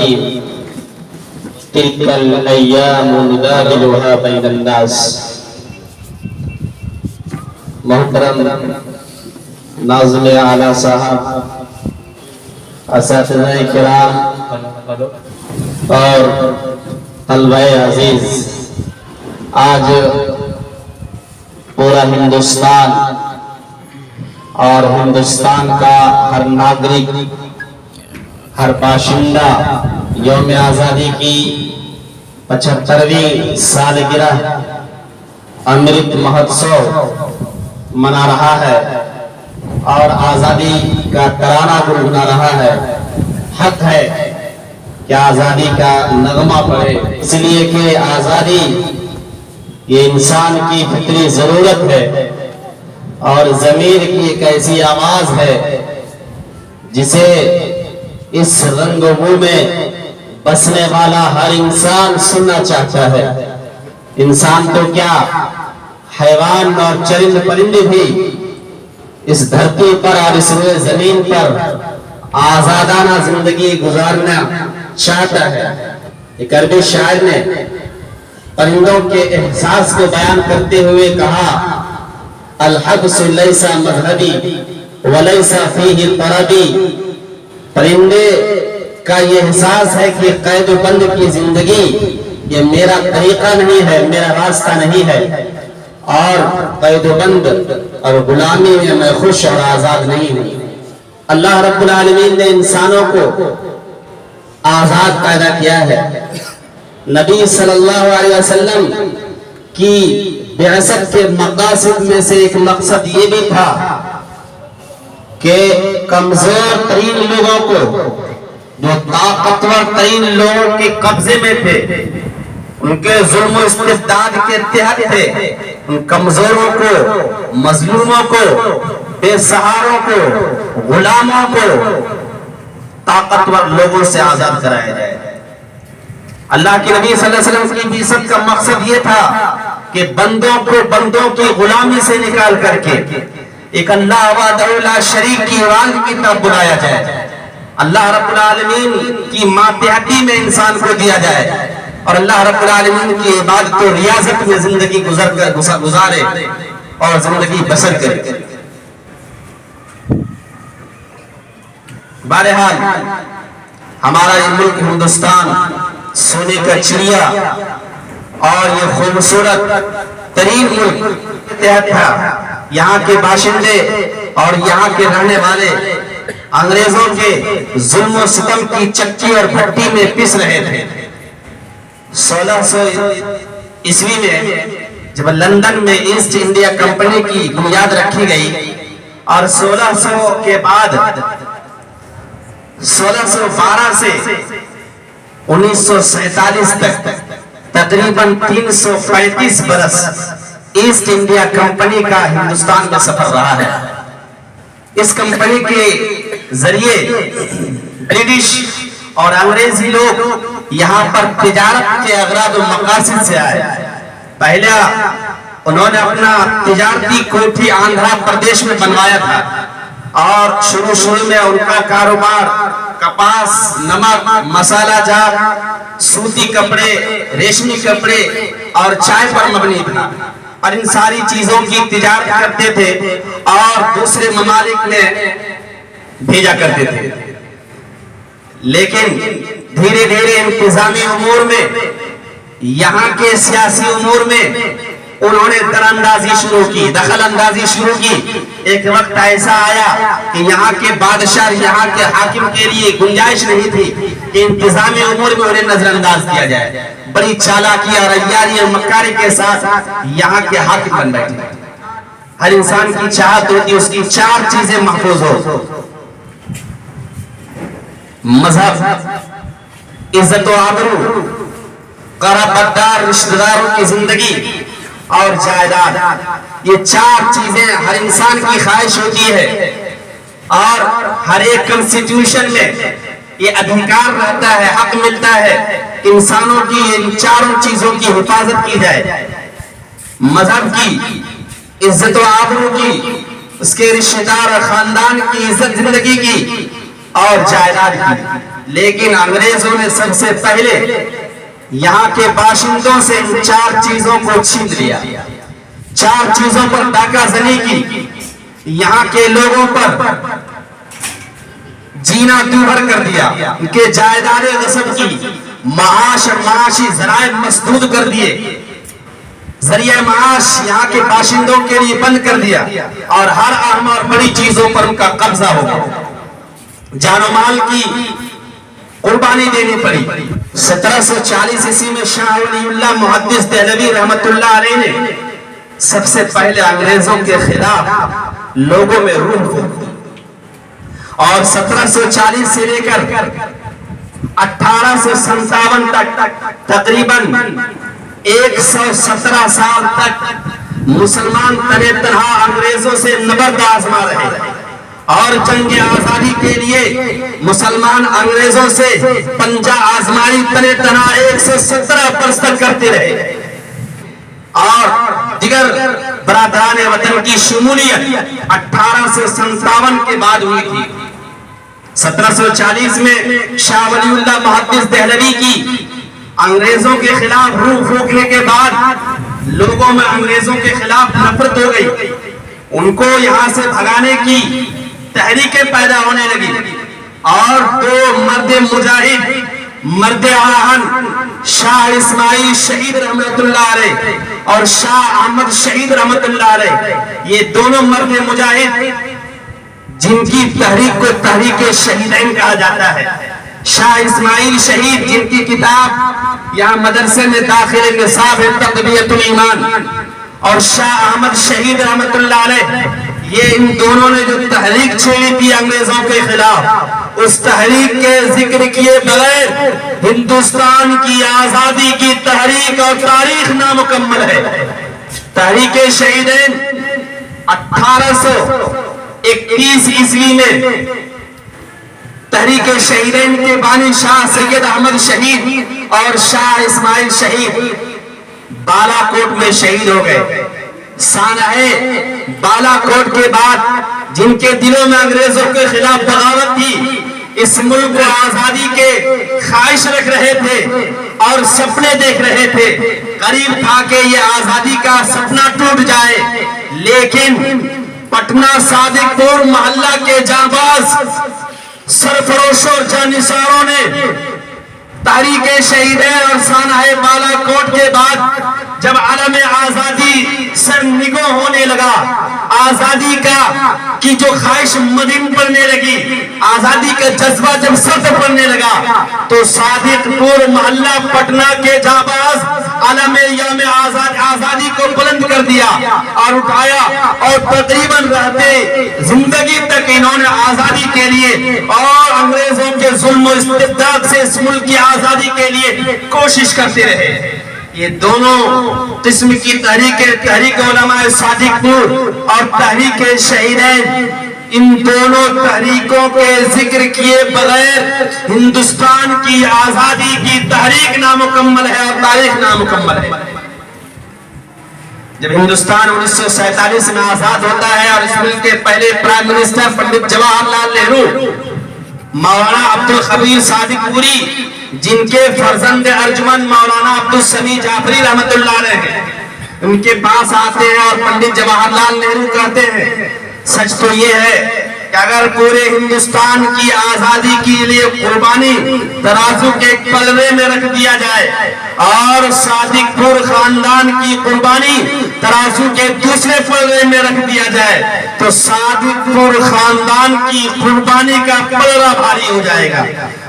الحكيم تلك الأيام نداولها بين الناس. محترم ناظم اعلیٰ صاحب، اساتذہ کرام اور طلبہ عزیز، آج پورا ہندوستان اور ہندوستان کا ہر ناگرک، ہر باشندہ یوم آزادی کی 75ویں سالگرہ امرت مہوتسو منا رہا ہے اور آزادی کا ترانہ گنگنا رہا ہے. حق ہے کہ آزادی کا نغمہ پڑے، اس لیے کہ آزادی یہ انسان کی فطری ضرورت ہے اور ضمیر کی ایک ایسی آواز ہے جسے اس رنگ و بو میں بسنے والا ہر انسان سننا چاہتا ہے. انسان تو کیا، حیوان اور چرند پرندے بھی اس دھرتی پر اور اس روئے زمین پر آزادانہ زندگی گزارنا چاہتا ہے. ایک عربی شاعر نے پرندوں کے احساس کو بیان کرتے ہوئے کہا، الحبس لیس مذہبی ولیس فیہ طربی. پرندے کا یہ احساس ہے کہ قید و بند کی زندگی یہ میرا طریقہ نہیں ہے، میرا راستہ نہیں ہے، اور قید و بند اور غلامی میں میں خوش اور آزاد نہیں ہوں. اللہ رب العالمین نے انسانوں کو آزاد پیدا کیا ہے. نبی صلی اللہ علیہ وسلم کی بعثت کے مقاصد میں سے ایک مقصد یہ بھی تھا کہ کمزور ترین لوگوں کو، جو طاقتور ترین لوگوں کے قبضے میں تھے، ان کے ظلم و استبداد کے تحت تھے، ان کمزوروں کو، مظلوموں کو، بے سہاروں کو، غلاموں کو طاقتور لوگوں سے آزاد کرایا جائے. اللہ کے نبی صلی اللہ علیہ وسلم کی بعثت کا مقصد یہ تھا کہ بندوں کو بندوں کی غلامی سے نکال کر کے ایک اللہ وحدہ لا شریک کی عبادت کی طرف بلایا جائے. اللہ رب العالمین کی ماتحتی میں انسان کو دیا جائے اور اللہ رب العالمین کی عبادت و ریاضت میں زندگی گزارے اور زندگی بسر کرے. بہرحال ہمارا یہ ملک ہندوستان سونے کا چڑیا اور یہ خوبصورت ترین ملک تحت تھا. یہاں کے باشندے اور یہاں کے رہنے والے انگریزوں کے ظلم و ستم کی چکی اور بھٹی میں پس رہے تھے. 1600 عیسوی میں جب لندن میں ایسٹ انڈیا کمپنی کی بنیاد رکھی گئی اور 1600 کے بعد 1612 سے 1947 تک تقریباً 335 برس ایسٹ انڈیا کمپنی کا ہندوستان میں سفر رہا ہے. اس کمپنی کے ذریعے برٹش اور انگریزی لوگ یہاں پر تجارت کے اغراض و مقاصد سے آئے. پہلا انہوں نے اپنا تجارتی کوٹھی آندھرا پردیش میں بنوایا تھا اور شروع میں ان کا کاروبار کپاس، نمک، مسالہ جات، سوتی کپڑے، ریشمی کپڑے اور چائے پر مبنی تھا اور ان ساری چیزوں کی تجارت کرتے تھے اور دوسرے ممالک میں بھیجا کرتے تھے. لیکن دھیرے دھیرے انتظامی امور میں، یہاں کے سیاسی امور میں انہوں نے دراندازی شروع کی، دخل اندازی شروع کی. ایک وقت ایسا آیا کہ یہاں کے بادشاہ، یہاں کے حاکم کے لیے گنجائش نہیں تھی کہ انتظامی امور میں انہیں نظر انداز کیا جائے. بڑی چالاکی اور عیاری اور مکاری کے ساتھ یہاں کے حاکم بن بیٹھے. ہر انسان کی چاہت ہوتی ہے اس کی 4 چیزیں محفوظ ہو: مذہب، عزت و آبرو، قرابتدار رشتہ داروں کی زندگی اور جائیداد. یہ 4 چیزیں ہر انسان کی خواہش ہوتی ہے اور ہر ایک کنسٹیٹیوشن میں یہ ادھیکار رہتا ہے، حق ملتا ہے انسانوں کی ان 4 چیزوں کی حفاظت کی جائے: مذہب کی، عزت و آبرو کی، اس کے رشتہ دار اور خاندان کی عزت زندگی کی اور جائیداد کی. لیکن انگریزوں نے سب سے پہلے یہاں کے باشندوں سے ان 4 چیزوں کو چھین لیا، 4 چیزوں پر ڈاکہ زنی کی، یہاں کے لوگوں پر جینا دوبھر کر دیا، ان کے جائیدادیں غصب کی، معاش اور معاشی ذرائع مسدود کر دیے، ذریعہ معاش یہاں کے باشندوں کے لیے بند کر دیا، اور ہر اہم اور بڑی چیزوں پر ان کا قبضہ ہو گیا، جان و مال کی قربانی دینی پڑی۔ 1740 عیسوی میں شاہ ولی اللہ محدث دہلوی رحمت اللہ علیہ نے سب سے پہلے انگریزوں کے خلاف لوگوں میں روح پھونک دی، اور 1740 سے لے کر 1857 تک تقریباً 117 سال تک مسلمان تنے تنہا انگریزوں سے نبرد آزما رہے، اور جنگ آزادی کے لیے مسلمان انگریزوں سے پنجہ آزمائی تنے تنہا 117 برس تک کرتے رہے، اور دیگر برادران وطن کی شمولیت 1857 کے بعد ہوئی تھی۔ 1740 میں شاہ ولی اللہ محدث دہلوی کی انگریزوں کے خلاف روح پھونکنے کے بعد لوگوں میں انگریزوں کے خلاف نفرت ہو گئی، ان کو یہاں سے بھگانے کی تحریکیں پیدا ہونے لگی، اور 2 مرد مجاہد، مرد آہن، شاہ اسماعیل شہید رحمت اللہ علیہ اور شاہ احمد شہید رحمت اللہ علیہ، یہ دونوں مرد مجاہد جن کی تحریک کو تحریک شہیدین کہا جاتا ہے، شاہ اسماعیل شہید جن کی کتاب یہاں مدرسے میں داخل نصاب ہے تقویت الایمان، اور شاہ احمد شہید رحمت اللہ علیہ، یہ ان دونوں نے جو تحریک چھیڑی تھی انگریزوں کے خلاف، اس تحریک کے ذکر کیے بغیر ہندوستان کی آزادی کی تحریک اور تاریخ نامکمل ہے۔ تحریک شہیدین 1831 عیسوی میں تحریک شہیدین کے بانی شاہ سید احمد شہید اور شاہ اسماعیل شہید بالا کوٹ میں شہید ہو گئے۔ سانحہ بالا کوٹ کے بعد جن کے دلوں میں انگریزوں کے خلاف بغاوت تھی، اس ملک کو آزادی کے خواہش رکھ رہے تھے اور سپنے دیکھ رہے تھے، قریب تھا کہ یہ آزادی کا سپنا ٹوٹ جائے، لیکن پٹنہ صادق پور محلہ کے جانباز سرفروشوں اور جانثاروں نے تحریک شہیدین اور سانحہ بالا کوٹ کے بعد جب علم آزادی سرنگوں ہونے لگا، آزادی کی جو خواہش مدین پڑنے لگی، آزادی کا جذبہ جب سرد پڑنے لگا، تو صادق پور محلہ پٹنہ کے جانباز علم یوم آزادی کو بلند کر دیا اور اٹھایا، اور تقریباً رہتے زندگی تک انہوں نے آزادی کے لیے اور انگریزوں کے ظلم و استبداد سے اس ملک کی آزادی کے لیے کوشش کرتے رہے۔ یہ دونوں قسم کی تحریک علماء صادق پور اور تحریک شہیدین، ان دونوں تحریکوں کے ذکر کیے بغیر ہندوستان کی آزادی کی تحریک نامکمل ہے اور تاریخ نامکمل ہے۔ جب ہندوستان 1947 میں آزاد ہوتا ہے اور اس ملک کے پہلے پرائم منسٹر پنڈت جواہر لال نہرو مولانا عبدالخبیر صادق پوری، جن کے فرزند ارجمن مولانا عبدالسمیع جعفری رحمت اللہ علیہ ہیں، ان کے پاس آتے ہیں اور پنڈت جواہر لال نہرو کہتے ہیں سچ تو یہ ہے کہ اگر پورے ہندوستان کی آزادی کے لیے قربانی ترازو کے ایک پلڑے میں رکھ دیا جائے اور صادق پور خاندان کی قربانی ترازو کے دوسرے پلڑے میں رکھ دیا جائے تو صادق پور خاندان کی قربانی کا پلڑا بھاری ہو جائے گا۔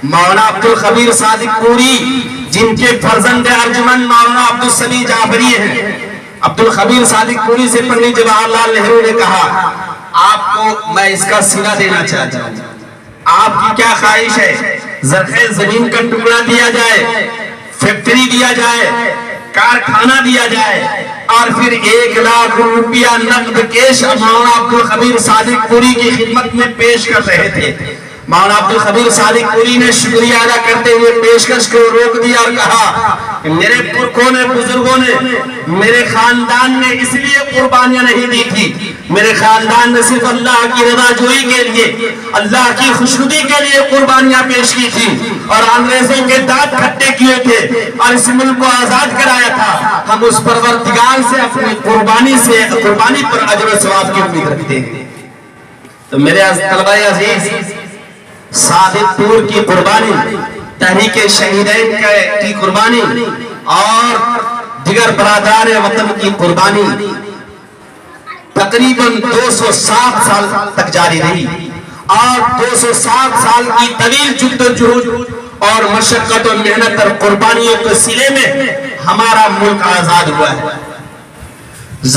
مولانا عبدالخبیر صادق پوری، جن کے فرزند ارجمن مولانا عبدالسمیع جعفری ہیں، عبدالخبیر صادق پوری سے پنڈت جواہر لال نہرو نے کہا آپ کو میں اس کا صلہ دینا چاہتا ہوں، آپ کی کیا خواہش ہے؟ زرخیز زمین کا ٹکڑا دیا جائے، فیکٹری دیا جائے، کارخانہ دیا جائے، اور پھر 1 لاکھ روپیہ نقد کیش مولانا عبدالخبیر صادق پوری کی خدمت میں پیش کر رہے تھے۔ مولانا عبد الخبیر صادق پوری نے شکریہ ادا کرتے ہوئے پیشکش کو روک دیا اور کہا کہ میرے پرکھوں نے، بزرگوں نے، میرے خاندان نے اس لیے قربانیاں نہیں دی تھی، میرے خاندان نے صرف اللہ کی رضا جوئی کے لیے، اللہ کی خوشنودی کے لیے قربانیاں پیش کی تھی اور انگریزوں کے دانت کھٹے کیے تھے اور اس ملک کو آزاد کرایا تھا۔ ہم اس پروردگار سے اپنی قربانی پر اجر و ثواب کی امید رکھتے ہیں۔ تو میرے طلبہ عزیز، صادق پور کی قربانی، تحریک شہیدین کی قربانی اور دیگر برادران وطن کی قربانی تقریباً 260 سال تک جاری رہی اور 260 سال کی طویل جدوجہد اور مشقت و محنت اور قربانیوں کے صلے میں ہمارا ملک آزاد ہوا ہے۔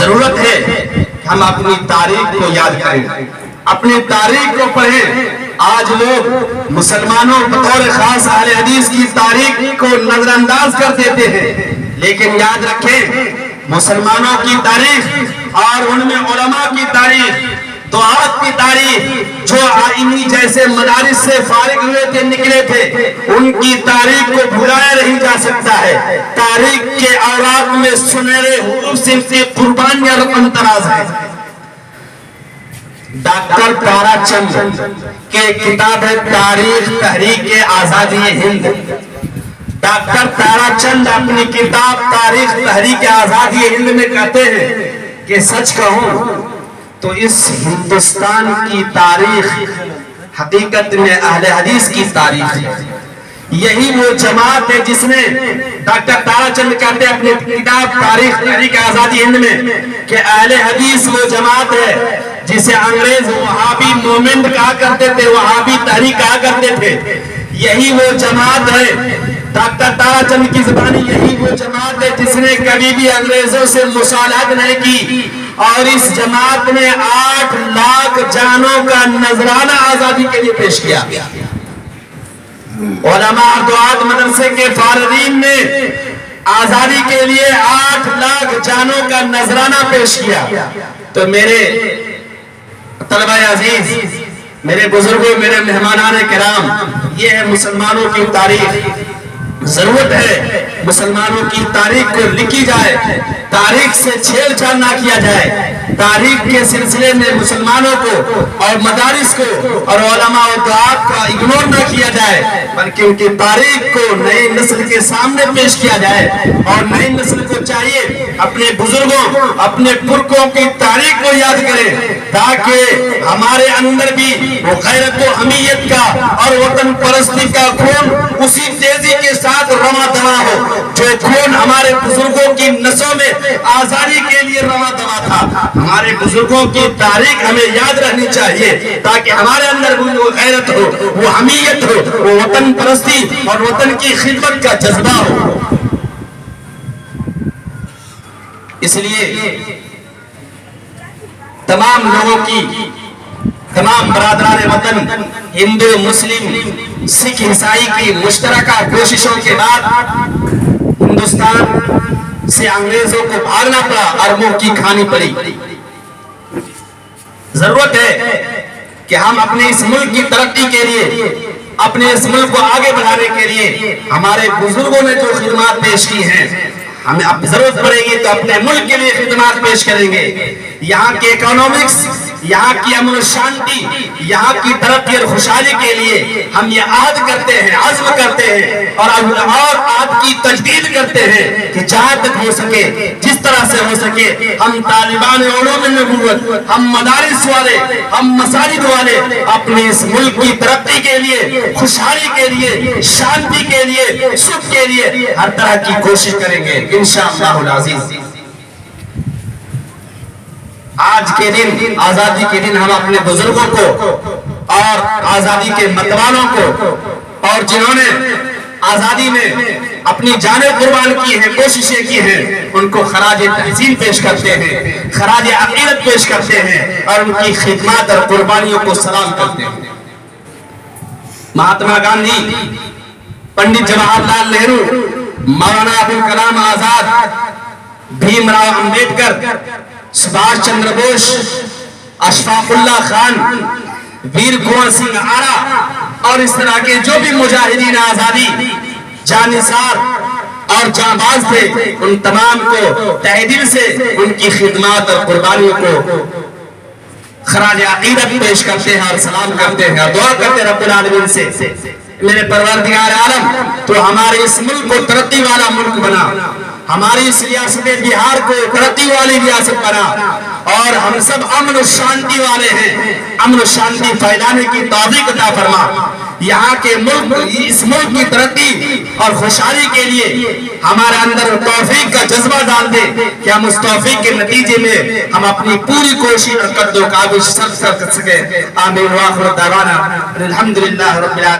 ضرورت ہے کہ ہم اپنی تاریخ کو یاد کریں، اپنی تاریخ کو پڑھیں۔ آج لوگ مسلمانوں بطور خاص اہل حدیث کی تاریخ کو نظر انداز کر دیتے ہیں، لیکن یاد رکھیں مسلمانوں کی تاریخ اور ان میں علماء کی تاریخ، دعات کی تاریخ، جو آئینی جیسے مدارس سے فارغ ہوئے تھے، نکلے تھے، ان کی تاریخ کو بھلایا نہیں جا سکتا ہے۔ تاریخ کے اوراق میں سنہرے حروف سے ان کی قربانیاں رقم تراز ہیں۔ ڈاکٹر تارا چند کے کتاب ہے تاریخ تحریک آزادی ہند۔ ڈاکٹر تارا چند اپنی کتاب تاریخ تحریک آزادی ہند میں کہتے ہیں کہ سچ کہوں تو اس ہندوستان کی تاریخ حقیقت میں اہل حدیث کی تاریخ ہے۔ یہی وہ جماعت ہے جس نے، ڈاکٹر تارا چند کہتے ہیں اپنی کتاب تاریخ تحریک آزادی ہند میں کہ اہل حدیث وہ جماعت ہے جسے انگریز وہابی مومنٹ کہا کرتے تھے، وہابی تحریک کہا کرتے تھے۔ یہی وہ جماعت ہے، ڈاکٹر تارا چند کی زبانی، یہی وہ جماعت ہے جس نے کبھی بھی انگریزوں سے مصالحت نہیں کی اور اس جماعت نے 8 لاکھ جانوں کا نذرانہ آزادی کے لیے پیش کیا۔ علماء اور دعات مدرسے کے فارغین نے آزادی کے لیے 8 لاکھ جانوں کا نذرانہ پیش کیا۔ تو میرے طلبہ عزیز، میرے بزرگوں، میرے مہمانان کرام، یہ ہے مسلمانوں کی تاریخ۔ ضرورت ہے مسلمانوں کی تاریخ کو لکھی جائے، تاریخ سے چھیڑ چھاڑ نہ کیا جائے، تاریخ کے سلسلے میں مسلمانوں کو اور مدارس کو اور علماء و دعات کا اگنور نہ کیا جائے، بلکہ ان کی تاریخ کو نئی نسل کے سامنے پیش کیا جائے اور نئی نسل کو چاہیے اپنے بزرگوں، اپنے پرکھوں کی تاریخ کو یاد کریں تاکہ ہمارے اندر بھی وہ غیرت و حمیت کا اور وطن پرستی کا خون اسی تیزی کے ساتھ رواں دواں ہو جو خون ہمارے بزرگوں کی نسوں میں آزادی کے لیے رواں دواں تھا۔ ہمارے بزرگوں کی تاریخ ہمیں یاد رہنی چاہیے تاکہ ہمارے اندر وہ غیرت ہو، وہ حمیت ہو، وہ وطن پرستی اور وطن کی خدمت کا جذبہ ہو۔ اس لیے تمام لوگوں کی، تمام برادران وطن، ہندو، مسلم، سکھ، عیسائی کی مشترکہ کوششوں کے بعد ہندوستان سے انگریزوں کو بھاگنا پڑا اور منہ کی کھانی پڑی۔ ضرورت ہے کہ ہم اپنے اس ملک کی ترقی کے لیے، اپنے اس ملک کو آگے بڑھانے کے لیے ہمارے بزرگوں نے جو خدمات پیش کی ہیں، ہمیں اب ضرورت پڑے گی تو اپنے ملک کے لیے خدمات پیش کریں گے۔ یہاں کے اکانومکس، یہاں کی امن و شانتی، یہاں کی ترقی اور خوشحالی کے لیے ہم یہ عہد کرتے ہیں، عزم کرتے ہیں اور عہد کی تجدید کرتے ہیں کہ جہاں تک ہو سکے، جس طرح سے ہو سکے، ہم طالبان علوم نبوت، ہم مدارس والے، ہم مساجد والے اپنے اس ملک کی ترقی کے لیے، خوشحالی کے لیے، شانتی کے لیے، سکھ کے لیے ہر طرح کی کوشش کریں گے انشاءاللہ العزیز۔ آج کے دن، آزادی کے دن، ہم اپنے بزرگوں کو اور آزادی کے متوالوں کو اور جنہوں نے آزادی میں اپنی جانیں قربان کی ہیں، کوششیں کی ہیں، ان کو خراج تحسین پیش کرتے ہیں، خراج عقیدت پیش کرتے ہیں اور ان کی خدمات اور قربانیوں کو سلام کرتے ہیں۔ مہاتما گاندھی، پنڈت جواہر لال نہرو، مولانا ابوالکلام آزاد، بھیم راؤ امبیڈکر، سبھاش چندر بوس، اشفاق اللہ خان، ویر کنور سنگھ آرا، اور اس طرح کے جو بھی مجاہدین آزادی جانثار اور جانباز تھے، ان تمام کو تہہ دل سے ان کی خدمات اور قربانیوں کو خراج عقیدت پیش کرتے ہیں اور سلام کرتے ہیں اور دعا کرتے ہیں رب العالمین سے، میرے پروردگار عالم تو ہمارے اس ملک کو ترقی والا ملک بنا، ہماری اس ریاست بہار کو ترقی والی ریاست بنا، اور ہم سب امن و شانتی والے ہیں، امن و شانتی پھیلانے کی توفیق عطا فرما، یہاں کے ملک اس ملک کی ترقی اور خوشحالی کے لیے ہمارے اندر توفیق کا جذبہ ڈال دے کہ ہم اس توفیق کے نتیجے میں ہم اپنی پوری کوشش اور قد و کاوش سب کر سکیں۔ آمین وآخر دعوانا الحمدللہ رب العالمین۔